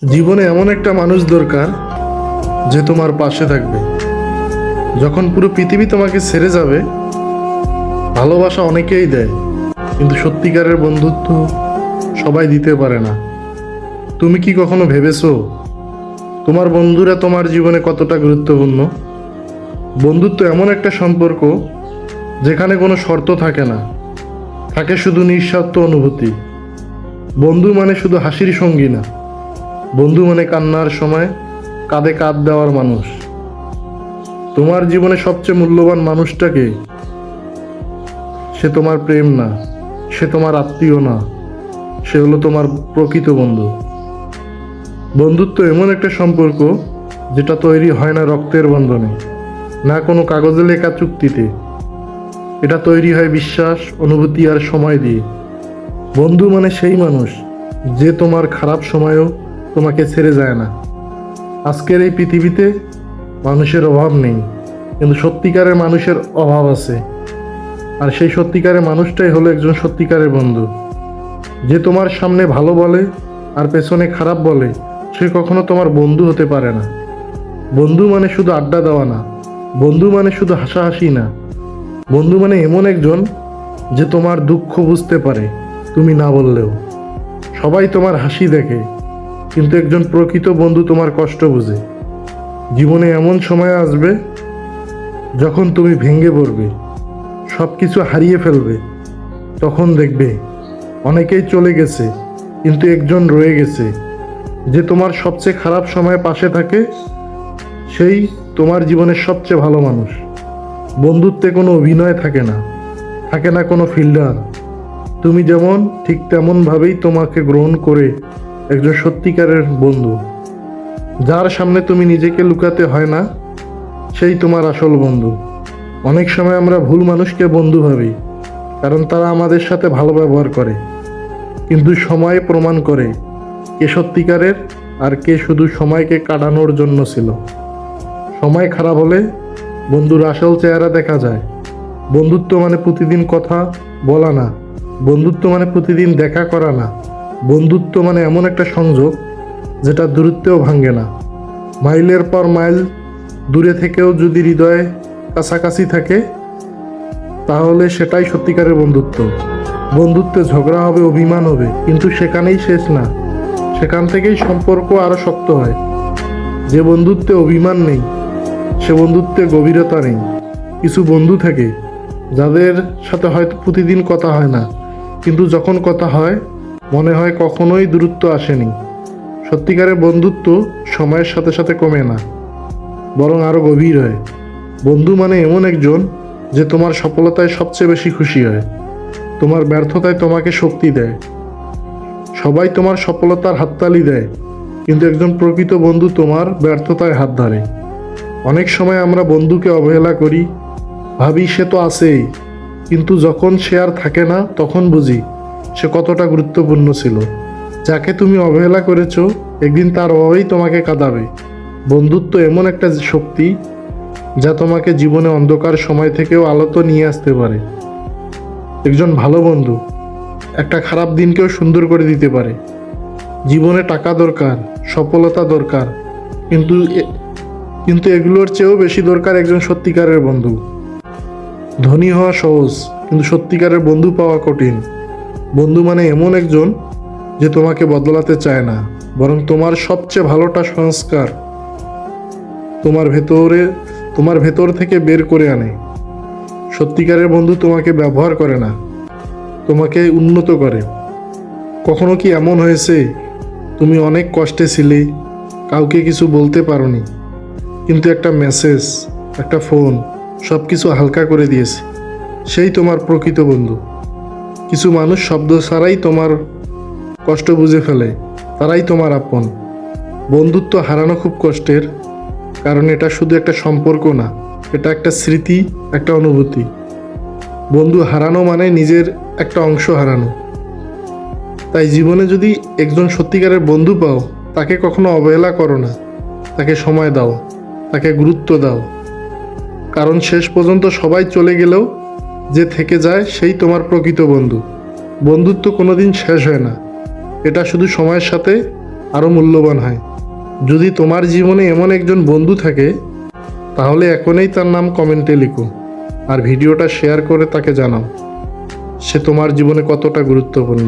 জীবনে এমন একটা মানুষ দরকার যে তোমার পাশে থাকবে যখন পুরো পৃথিবী তোমাকে ছেড়ে যাবে। ভালোবাসা অনেকেই দেয়, কিন্তু সত্যিকারের বন্ধুত্ব সবাই দিতে পারে না। তুমি কি কখনো ভেবেছো তোমার বন্ধুরা তোমার জীবনে কতটা গুরুত্বপূর্ণ? বন্ধুত্ব এমন একটা সম্পর্ক যেখানে কোনো শর্ত থাকে না, থাকে শুধু নিঃস্বার্থ অনুভূতি। বন্ধু মানে শুধু হাসির সঙ্গী না, বন্ধু মানে কান্নার সময় কাঁধে কাঁধ দেওয়ার মানুষ। তোমার জীবনে সবচেয়ে মূল্যবান মানুষটাকে, সে তোমার প্রেম না, সে তোমার আত্মীয় না, সে হলো তোমার প্রকৃত বন্ধু। বন্ধুত্ব এমন একটা সম্পর্ক যেটা তৈরি হয় না রক্তের বন্ধনে, না কোনো কাগজে লেখা চুক্তিতে। এটা তৈরি হয় বিশ্বাস, অনুভূতি আর সময় দিয়ে। বন্ধু মানে সেই মানুষ যে তোমার খারাপ সময়েও তোমাকে ছেড়ে যায় না। আজকের এই পৃথিবীতে মানুষের অভাব নেই, কিন্তু সত্যিকারের মানুষের অভাব আছে। আর সেই সত্যিকারের মানুষটাই হলো একজন সত্যিকারের বন্ধু, যে তোমার সামনে ভালো বলে আর পেছনে খারাপ বলে। সে কখনো তোমার বন্ধু হতে পারে না। বন্ধু মানে শুধু আড্ডা দেওয়া না, বন্ধু মানে শুধু হাসাহাসি না। বন্ধু মানে এমন একজন যে তোমার দুঃখ বুঝতে পারে তুমি না বললেও। সবাই তোমার হাসি দেখে, কিন্তু একজন প্রকৃত বন্ধু তোমার কষ্ট বুঝে। জীবনে এমন সময় আসবে যখন তুমি ভেঙে পড়বে, সব কিছু হারিয়ে ফেলবে। তখন দেখবে অনেকেই চলে গেছে, কিন্তু একজন রয়ে গেছে যে তোমার সবচেয়ে খারাপ সময়ে পাশে থাকে। সেই তোমার জীবনের সবচেয়ে ভালো মানুষ। বন্ধুত্বে কোনো অভিনয় থাকে না, থাকে না কোনো ফিল্টার। তুমি যেমন ঠিক তেমনভাবেই তোমাকে গ্রহণ করে একজন সত্যিকারের বন্ধু। যার সামনে তুমি নিজেকে লুকাতে হয় না, সেই তোমার আসল বন্ধু। অনেক সময় আমরা ভুল মানুষকে বন্ধু ভাবি, কারণ তারা আমাদের সাথে ভালো ব্যবহার করে। কিন্তু সময় প্রমাণ করে কে সত্যিকারের আর কে শুধু সময়কে কাটানোর জন্য ছিল। সময় খারাপ হলে বন্ধুর আসল চেহারা দেখা যায়। বন্ধুত্ব মানে প্রতিদিন কথা বলা না, বন্ধুত্ব মানে প্রতিদিন দেখা করা না। বন্ধুত্ব মানে এমন একটা সংযোগ যেটা দূরত্বেও ভাঙে না। মাইলের পর মাইল দূরে থেকেও যদি হৃদয়ে কাছাকাছি থাকে, তাহলে সেটাই সত্যিকারের বন্ধুত্ব। বন্ধুত্বে ঝগড়া হবে, অভিমান হবে, কিন্তু সেখানেই শেষ না, সেখান থেকেই সম্পর্ক আরো শক্ত হয়। যে বন্ধুত্বে অভিমান নেই, সে বন্ধুত্বে গভীরতা নেই। কিছু বন্ধু থাকে যাদের সাথে হয়তো প্রতিদিন কথা হয় না, কিন্তু যখন কথা হয় মনে হয় কখনোই দূরত্ব আসেনি। সত্যিকারের বন্ধুত্ব সময়ের সাথে সাথে কমে না, বরং আরো গভীর হয়। বন্ধু মানে এমন একজন যে তোমার সফলতায় সবচেয়ে বেশি খুশি হয়, তোমার ব্যর্থতায় তোমাকে শক্তি দেয়। সবাই তোমার সফলতার হাততালি দেয়, কিন্তু একজন প্রকৃত বন্ধু তোমার ব্যর্থতায় হাত ধরে। অনেক সময় আমরা বন্ধুকে অবহেলা করি, ভাবি সে তো আছেই, কিন্তু যখন সে আর থাকে না তখন বুঝি সে কতটা গুরুত্বপূর্ণ ছিল। যাকে তুমি অবহেলা করেছো, একদিন তার অভাবেই তোমাকে কাঁদাবে। বন্ধুত্ব এমন একটা শক্তি যা তোমাকে জীবনে অন্ধকার সময় থেকেও আলোতে নিয়ে আসতে পারে। একজন ভালো বন্ধু একটা খারাপ দিনকেও সুন্দর করে দিতে পারে। জীবনে টাকা দরকার, সফলতা দরকার, কিন্তু কিন্তু এগুলোর চেয়েও বেশি দরকার একজন সত্যিকারের বন্ধু। ধনী হওয়া সহজ, কিন্তু সত্যিকারের বন্ধু পাওয়া কঠিন। বন্ধু মানে এমন একজন যে তোমাকে বদলাতে চায় না, বরং তোমার সবচেয়ে ভালোটা সংস্কার তোমার ভেতর থেকে বের করে আনে। সত্যিকারের বন্ধু তোমাকে ব্যবহার করে না, তোমাকে উন্নত করে। কখনো কি এমন হয়েছে তুমি অনেক কষ্টে ছিলে, কাউকে কিছু বলতে পারোনি, কিন্তু একটা মেসেজ, একটা ফোন সব কিছু হালকা করে দিয়েছে? সেই তোমার প্রকৃত বন্ধু। কিছু মানুষ শব্দ ছাড়াই তোমার কষ্ট বুঝে ফেলে, তারাই তোমার আপন। বন্ধুত্ব হারানো খুব কষ্টের, কারণ এটা শুধু একটা সম্পর্ক না, এটা একটা স্মৃতি, একটা অনুভূতি। বন্ধু হারানো মানে নিজের একটা অংশ হারানো। তাই জীবনে যদি একজন সত্যিকারের বন্ধু পাও, তাকে কখনো অবহেলা করো না। তাকে সময় দাও, তাকে গুরুত্ব দাও, কারণ শেষ পর্যন্ত সবাই চলে গেলেও যে থেকে যায় সেই তোমার প্রকৃত বন্ধু। বন্ধুত্ব কোনোদিন শেষ হয় না, এটা শুধু সময়ের সাথে আরও মূল্যবান হয়। যদি তোমার জীবনে এমন একজন বন্ধু থাকে, তাহলে এখনই তার নাম কমেন্টে লিখো আর ভিডিওটা শেয়ার করে তাকে জানাও সে তোমার জীবনে কতটা গুরুত্বপূর্ণ।